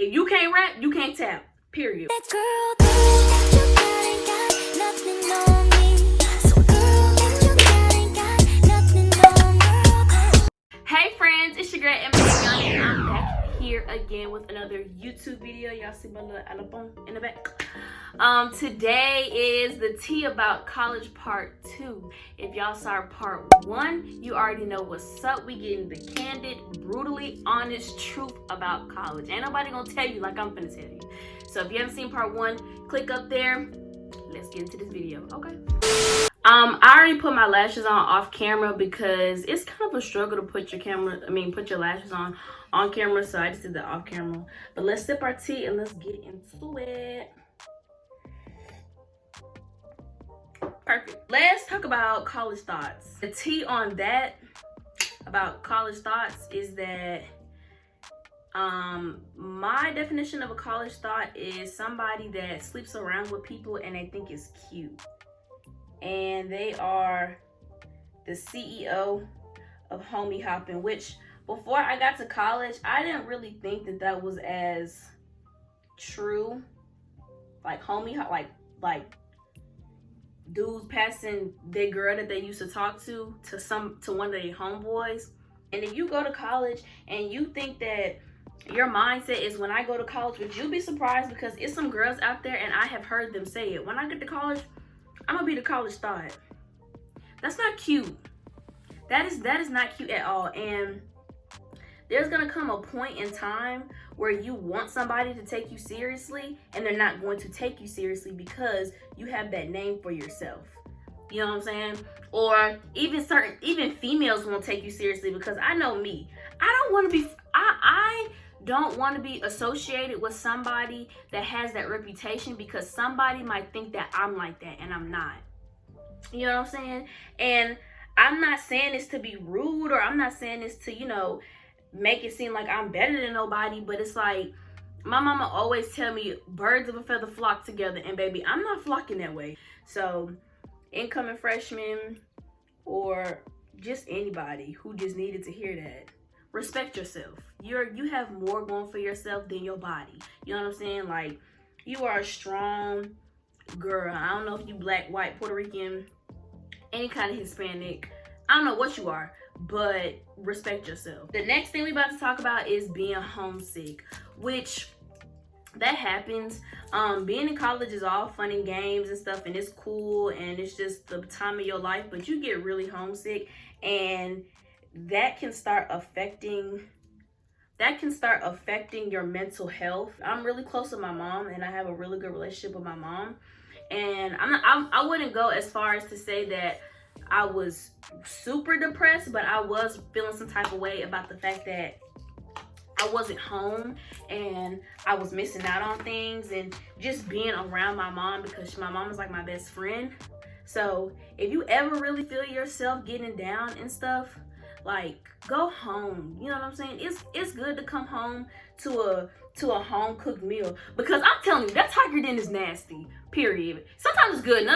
If you can't rap, you can't tap. Period. Hey friends, it's your girl M.I.A, and I'm back here again with another YouTube video. Y'all see my little alabon in the back. Today is the tea about college part 2. If y'all saw part 1, you already know what's up. We getting the candid, brutally honest truth about college. Ain't nobody gonna tell you like I'm finna tell you. So if you haven't seen part 1, click up there. Let's get into this video, okay? I already put my lashes on off camera because it's kind of a struggle to put your lashes on camera, so I just did that off camera. But let's sip our tea and let's get into it. Perfect. Let's talk about college thoughts. The tea on that about college thoughts is that my definition of a college thought is somebody that sleeps around with people and they think it's cute. And they are the CEO of homie hopping, which before I got to college, I didn't really think that that was as true. Like homie hop, like dudes passing their girl that they used to talk to one of their homeboys. And if you go to college and you think that your mindset is when I go to college, would you be surprised? Because it's some girls out there, and I have heard them say it. When I get to college, I'm gonna be the college thought. That's not cute. That is not cute at all. And there's gonna come a point in time where you want somebody to take you seriously and they're not going to take you seriously because you have that name for yourself. You know what I'm saying? Or even females won't take you seriously because I know me. I don't want to be associated with somebody that has that reputation because somebody might think that I'm like that and I'm not. You know what I'm saying? And I'm not saying this to be rude, or I'm not saying this to, make it seem like I'm better than nobody, but it's like my mama always tell me birds of a feather flock together, and baby, I'm not flocking that way. So incoming freshmen or just anybody who just needed to hear that, respect yourself. You have more going for yourself than your body. You know what I'm saying? Like, you are a strong girl. I don't know if you black, white, Puerto Rican, any kind of Hispanic. I don't know what you are, but respect yourself. The next thing we about to talk about is being homesick, which that happens. Being in college is all fun and games and stuff, and it's cool, and it's just the time of your life, but you get really homesick, and that can start affecting your mental health. I'm really close to my mom, and I have a really good relationship with my mom. And I wouldn't go as far as to say that I was super depressed, but I was feeling some type of way about the fact that I wasn't home and I was missing out on things, and just being around my mom, because my mom is like my best friend. So if you ever really feel yourself getting down and stuff, like, go home. You know what I'm saying? It's good to come home to a home cooked meal, because I'm telling you, that tiger den is nasty. Period. Sometimes it's good. No.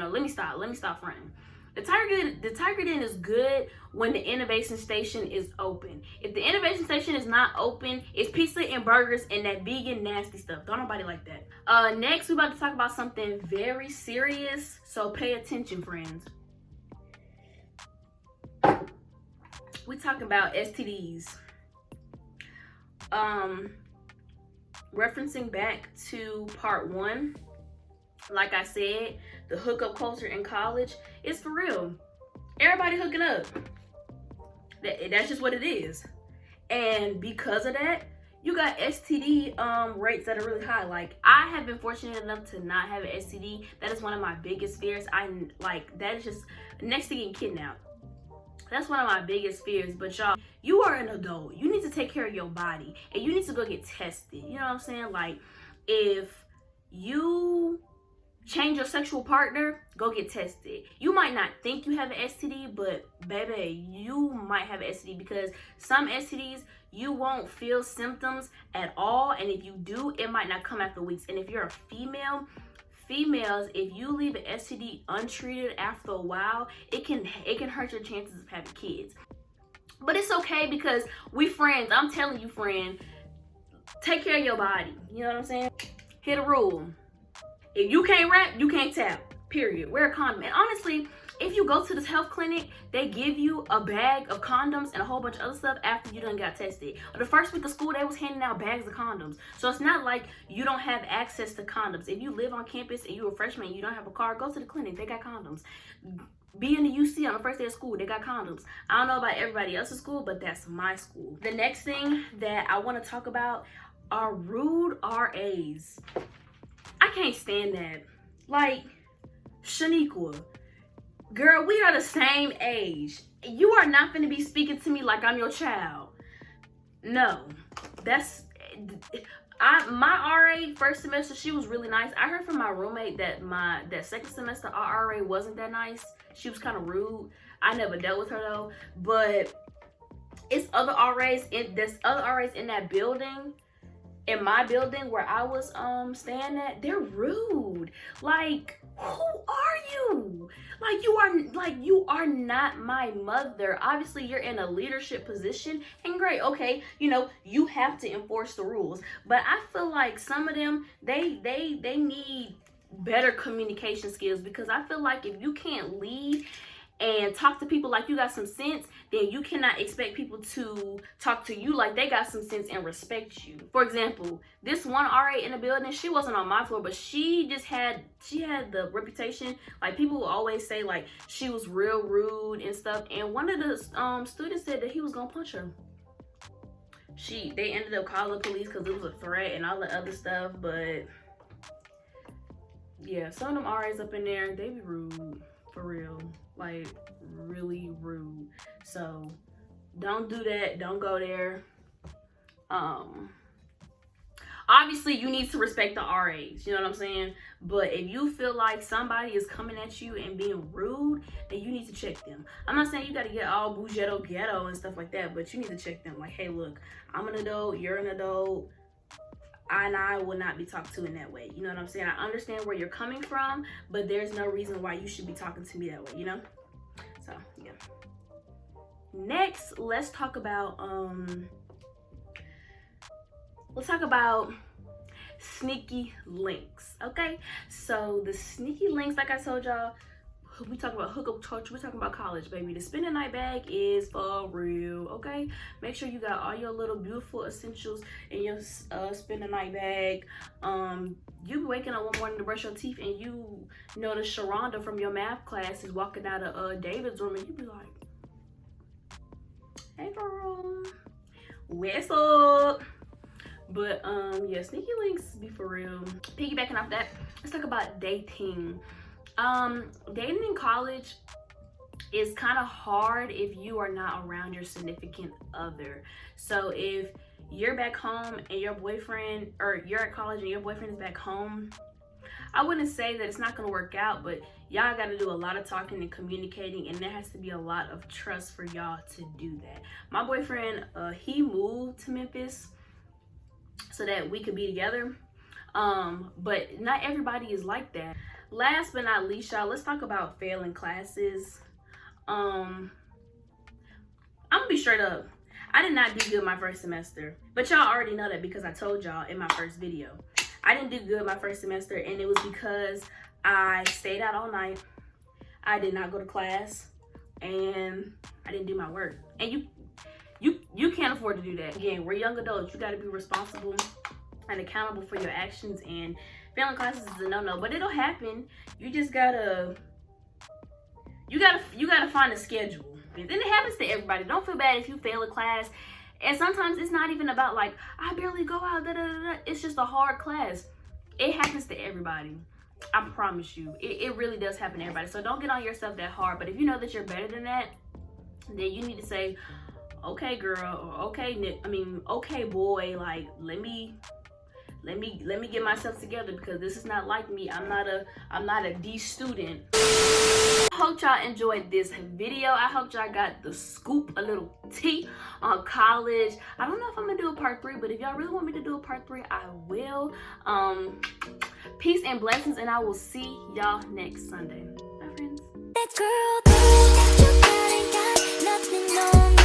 Let me stop fronting. The tiger den is good when the innovation station is open. If the innovation station is not open, it's pizza and burgers and that vegan nasty stuff. Don't nobody like that. Next, we're about to talk about something very serious, so pay attention, friends. We talking about STDs. Referencing back to part 1, like I said, the hookup culture in college is for real. Everybody hooking up. That's just what it is. And because of that, you got STD rates that are really high. Like, I have been fortunate enough to not have an STD. That is one of my biggest fears. That is just next to getting kidnapped. That's one of my biggest fears. But y'all, you are an adult. You need to take care of your body, and you need to go get tested. You know what I'm saying? Like, if you change your sexual partner, go get tested. You might not think you have an STD, but baby, you might have an STD, because some STDs, you won't feel symptoms at all, and if you do, it might not come after weeks. And if you're a females, if you leave an STD untreated after a while, it can hurt your chances of having kids. But it's okay, because we friends. I'm telling you, friend, take care of your body. You know what I'm saying? Hit a rule. If you can't rap, you can't tap. Period. Wear a condom. And honestly, if you go to this health clinic, they give you a bag of condoms and a whole bunch of other stuff after you done got tested. The first week of school, they was handing out bags of condoms. So it's not like you don't have access to condoms. If you live on campus and you're a freshman and you don't have a car, go to the clinic. They got condoms. Be in the UC on the first day of school, they got condoms. I don't know about everybody else's school, but that's my school. The next thing that I want to talk about are rude RAs. I can't stand that. Like, Shaniqua, girl, we are the same age. You are not going to be speaking to me like I'm your child. No, that's... my RA first semester, she was really nice. I heard from my roommate that that second semester our RA wasn't that nice. She was kind of rude. I never dealt with her though. But it's other RAs in that building. In my building where I was staying at, they're rude. Like, who are you? You are not my mother. Obviously, you're in a leadership position, and great, okay, you know, you have to enforce the rules. But I feel like some of them, they need better communication skills, because I feel like if you can't lead and talk to people like you got some sense, then you cannot expect people to talk to you like they got some sense and respect you. For example, this one RA in the building, she wasn't on my floor, but she had the reputation, like people will always say like she was real rude and stuff. And one of the students said that he was gonna punch her. They ended up calling the police because it was a threat and all the other stuff. But yeah, some of them RAs up in there, they be rude. For real, like really rude. So don't do that. Don't go there. Obviously you need to respect the RAs, you know what I'm saying? But if you feel like somebody is coming at you and being rude, then you need to check them. I'm not saying you got to get all bougetto ghetto and stuff like that, but you need to check them. Like, hey, look, I'm an adult, you're an adult, and I will not be talked to in that way. You know what I'm saying? I understand where you're coming from, but there's no reason why you should be talking to me that way, you know? So, yeah. Next, let's talk about sneaky links, okay? So the sneaky links, like I told y'all, we talk about hookup culture, we're talking about college, baby. The spend a night bag is for real, okay? Make sure you got all your little beautiful essentials in your spend a night bag. You be waking up one morning to brush your teeth and you notice Sharonda from your math class is walking out of David's room, and you be like, hey girl, what's up? But yeah, sneaky links be for real. Piggybacking off that, let's talk about dating. Dating in college is kind of hard if you are not around your significant other. So if you're back home and your boyfriend, or you're at college and your boyfriend is back home, I wouldn't say that it's not going to work out, but y'all got to do a lot of talking and communicating, and there has to be a lot of trust for y'all to do that. My boyfriend, he moved to Memphis so that we could be together, but not everybody is like that. Last but not least, y'all, let's talk about failing classes. I'm gonna be straight up, I did not do good my first semester, but y'all already know that because I told y'all in my first video. I didn't do good my first semester, and it was because I stayed out all night, I did not go to class, and I didn't do my work. And you can't afford to do that. Again, we're young adults. You got to be responsible and accountable for your actions, and failing classes is a no-no, but it'll happen. You just gotta find a schedule. And then it happens to everybody. Don't feel bad if you fail a class. And sometimes it's not even about like, I barely go out, It's just a hard class. It happens to everybody. I promise you. It really does happen to everybody. So don't get on yourself that hard. But if you know that you're better than that, then you need to say, okay girl, or okay boy, like let me get myself together, because this is not like me. I'm not a D student. I hope y'all enjoyed this video. I hope y'all got the scoop, a little tea on college. I don't know if I'm gonna do a part 3, but if y'all really want me to do a part 3, I will. Peace and blessings, and I will see y'all next Sunday. Bye, friends.